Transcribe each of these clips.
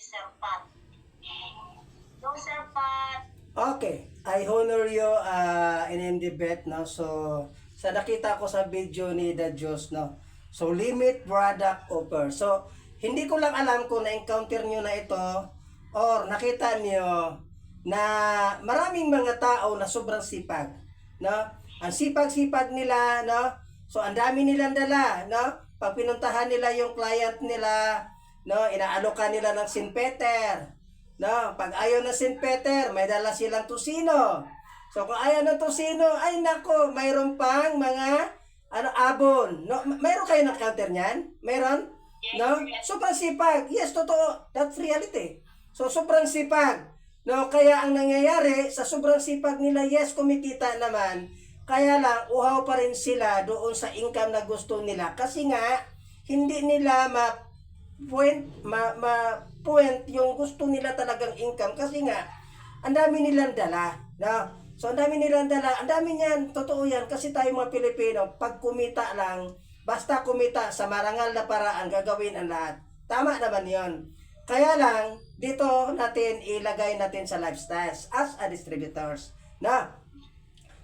Sir Pat. Go, Sir Pat. Okay, I honor you in debate, no? So, sa nakita ko sa video ni The Diyos, no? So, limit product offer. So, hindi ko lang alam kung na-encounter nyo na ito or nakita nyo na maraming mga tao na sobrang sipag, no? Ang sipag-sipag nila, no? So, ang dami nilang dala, no? Pag pinuntahan nila yung client nila, no? Inaalokan nila ng Sinpeter, no, pag ayaw ng St. Peter, may dala silang tusino. So kung ayaw ng tusino, ay nako, mayroon pang mga abon. No, mayroon kayo ng counter niyan? Mayroon? No? Sobrang sipag. Yes, totoo. That's reality. So sobrang sipag. No, kaya ang nangyayari sa sobrang sipag nila, yes, kumikita naman. Kaya lang uhaw pa rin sila doon sa income na gusto nila kasi nga hindi nila point yung gusto nila talagang income kasi nga ang dami nilang dala, no? So ang dami nilang dala, ang dami niyan, totoo yan kasi tayo mga Pilipino pag kumita lang, basta kumita sa marangal na paraan gagawin ang lahat. Tama naman yon. Kaya lang dito natin ilagay natin sa lifestyles as a distributors, na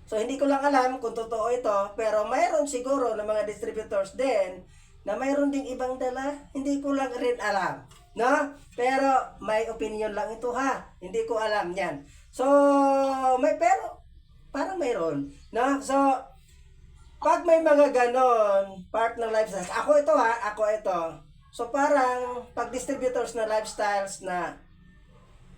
so hindi ko lang alam kung totoo ito, pero mayroon siguro ng mga distributors din na mayroon ding ibang dala, hindi ko lang rin alam, no? Pero may opinion lang ito ha, hindi ko alam yan. So, pero parang mayroon, no? So, pag may mga ganon, part ng lifestyle, ako ito. So, parang pag distributors na lifestyles na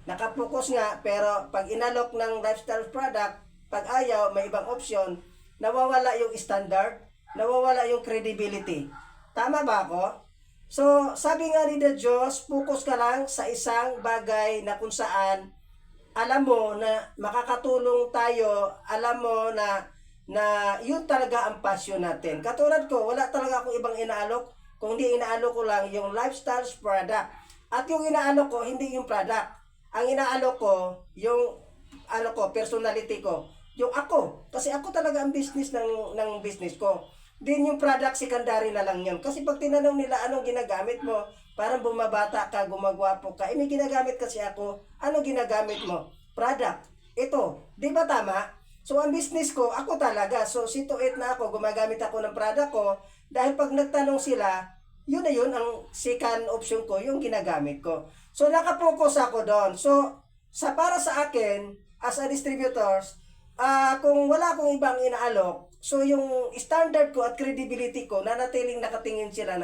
nakapokus nga, pero pag inalok ng lifestyle product, pag ayaw, may ibang option, nawawala yung standard, nawawala yung credibility. Tama ba ako? So, sabi nga ni The Diyos, focus ka lang sa isang bagay na kung saan alam mo na makakatulong tayo, alam mo na yun talaga ang passion natin. Katulad ko, wala talaga akong ibang inaalok, kung hindi inaalok ko lang yung lifestyles product. At yung inaalok ko, hindi yung product. Ang inaalok ko, yung personality ko, yung ako. Kasi ako talaga ang business ng business ko. Din yung product secondary na lang yun. Kasi pag tinanong nila anong ginagamit mo, parang bumabata ka, gumagwapo ka. May ginagamit kasi ako. Anong ginagamit mo? Product. Ito. Di ba tama? So ang business ko, ako talaga. So situate na ako, gumagamit ako ng product ko. Dahil pag nagtanong sila, yun na yun ang second option ko, yung ginagamit ko. So nakapokus ako doon. So para sa akin, as a distributors, kung wala akong ibang inaalok, so yung standard ko at credibility ko, nanatiling nakatingin sila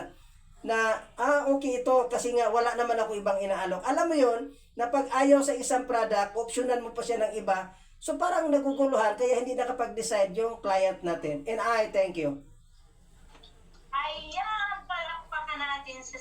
okay ito kasi nga wala naman ako ibang inaalok. Alam mo yun, na pag ayaw sa isang product, optional mo pa siya ng iba, so parang naguguluhan, kaya hindi nakapag-decide yung client natin. And I thank you. Ayan, palakpakan natin sa